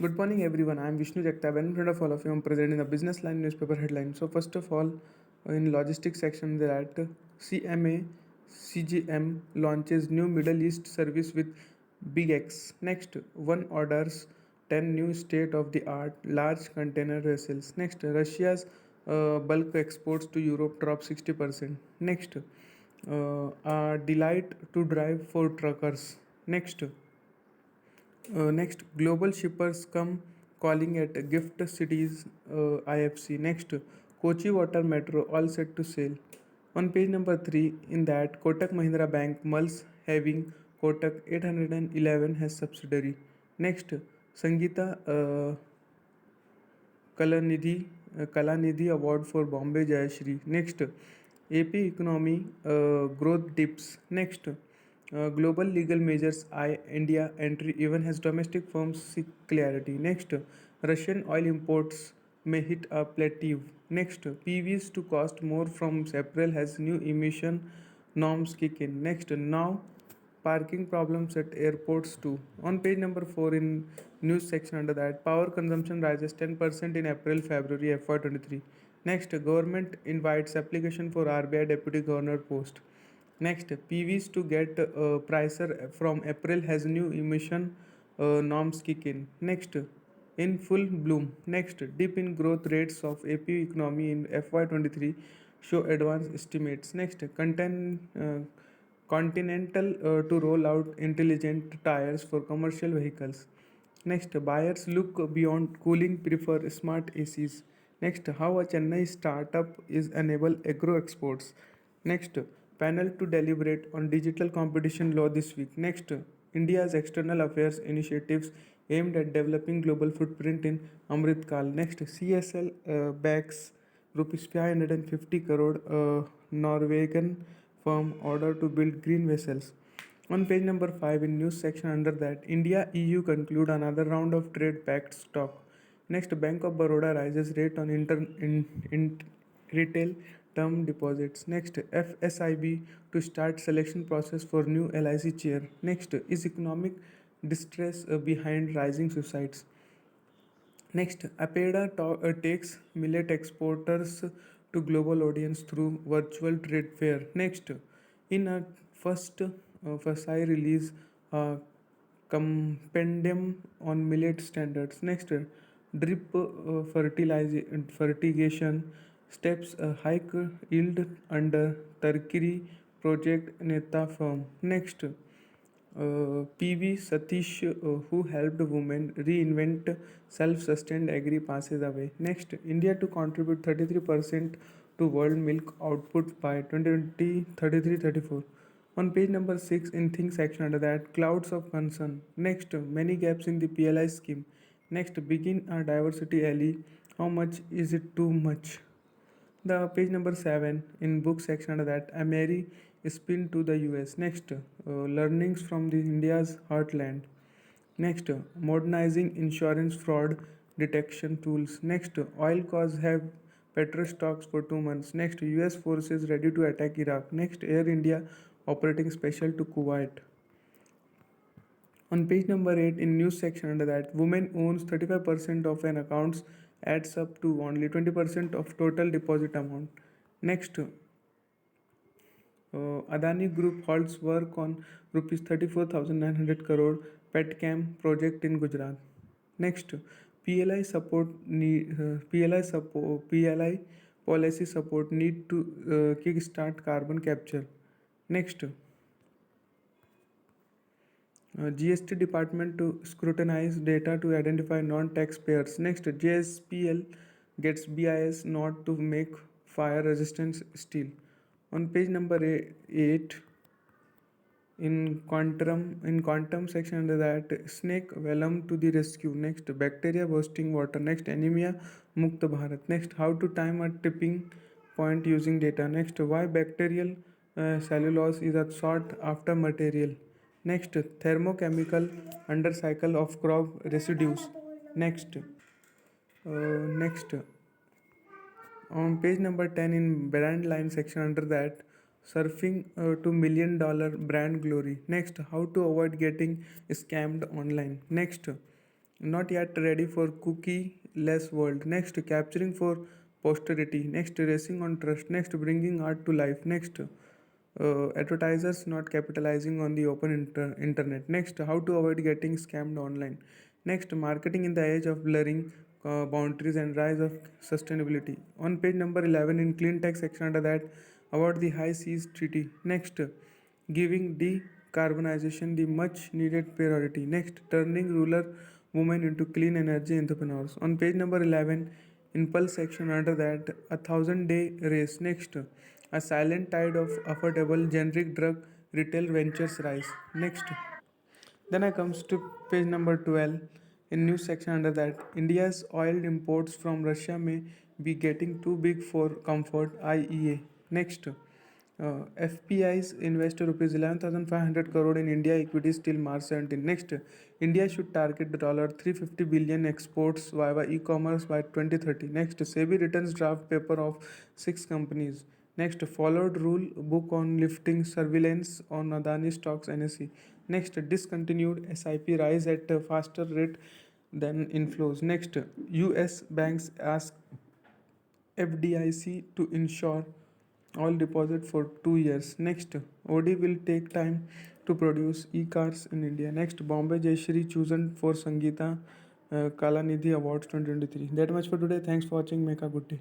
Good morning, everyone. I am Vishnu Jagtap, and in front of all of you, I am present in the Business Line newspaper headline. So, first of all, in logistics section, that CMA CGM launches new Middle East service with Big X. Next, one orders 10 new state-of-the-art large container vessels. Next, Russia's bulk exports to Europe drop 60%. Next, a delight to drive for truckers. Next, global shippers come calling at Gift Cities IFC. Next, Kochi Water Metro all set to sail. On page number 3, in that Kotak Mahindra Bank mulls having Kotak 811 has subsidiary. Next, Sangeeta Kalanidhi Award for Bombay Jayashree. Next, AP Economy Growth Dips. Next, Global Legal Measures India entry even as domestic firms seek clarity. Next, Russian oil imports may hit a plateau. Next, PVs to cost more from April has new emission norms kick in. Next, now parking problems at airports too. On page number 4 in news section under that, power consumption rises 10% in April February FY23. Next, government invites application for RBI deputy governor post. Next, PVs to get pricer from April has new emission norms kick in. Next, in full bloom. Next, dip in growth rates of AP economy in FY23 show advanced estimates. Next, Continental to roll out intelligent tires for commercial vehicles. Next, buyers look beyond cooling, prefer smart ACs. Next, how a Chennai startup is enable agro exports. Next, panel to deliberate on digital competition law this week. Next, India's external affairs initiatives aimed at developing global footprint in Amrit Kal. Next, CSL backs rupees 550 crore Norwegian firm order to build green vessels. On page number 5 in news section under that, India EU conclude another round of trade pact talk. Next, Bank of Baroda rises rate on retail term deposits. Next, FSIB to start selection process for new LIC chair. Next, is economic distress behind rising suicides. Next, takes millet exporters to global audience through virtual trade fair. Next, in a FSI release compendium on millet standards. Next, drip fertigation steps hike yield under Tarkiri project Neta firm. Next, PV Satish, who helped women reinvent self-sustained agri, passes away. Next, India to contribute 33% to world milk output by 2033-34. On page number 6 in Think section under that, clouds of concern. Next, many gaps in the PLI scheme. Next, begin a diversity alley. How much is it too much? The page number 7 in book section under that, Ameri spin to the US. Next, learnings from the India's heartland. Next, modernizing insurance fraud detection tools. Next, oil cause have petrol stocks for 2 months. Next, US forces ready to attack Iraq. Next, Air India operating special to Kuwait. On page number 8 in news section under that, women owns 35% of an accounts adds up to only 20% of total deposit amount. Next, Adani Group halts work on rupees 34,900 crore PetCam project in Gujarat. Next, PLI policy support need to kickstart carbon capture. Next, GST department to scrutinize data to identify non-taxpayers. Next, JSPL gets BIS not to make fire resistant steel. On page number 8 in quantum section under that, snake venom to the rescue. Next, bacteria bursting water. Next, anemia mukt bharat. Next, how to time a tipping point using data. Next, why bacterial cellulose is a sought after material. Next, thermochemical under cycle of crop residues. Next, on page number 10 in brand line section under that, surfing to $1 million brand glory. Next, how to avoid getting scammed online. Next, not yet ready for cookie-less world. Next, capturing for posterity. Next, racing on trust. Next, bringing art to life. Next, advertisers not capitalizing on the open internet. Next, how to avoid getting scammed online. Next, marketing in the age of blurring boundaries and rise of sustainability. On page number 11 in clean tech section under that about the high seas treaty. Next, giving decarbonization the much needed priority. Next, turning rural women into clean energy entrepreneurs. On page number 11, impulse section under that, a 1,000-day race. Next, a silent tide of affordable generic drug retail ventures rise. Next, then I comes to page number 12 in news section under that India's oil imports from Russia may be getting too big for comfort IEA. Next, FPI's investor rupees 11,500 crore in India equities till March 17. Next, India should target $350 billion exports via e-commerce by 2030. Next, SEBI returns draft paper of 6 companies. Next, followed rule book on lifting surveillance on Adani stocks NSE. Next, discontinued SIP rise at a faster rate than inflows. Next, US banks ask FDIC to insure all deposit for 2 years. Next, OD will take time to produce e-cars in India. Next, Bombay Jayashree chosen for Sangeeta Kalanidhi Awards 2023. That much for today. Thanks for watching. Make a good day.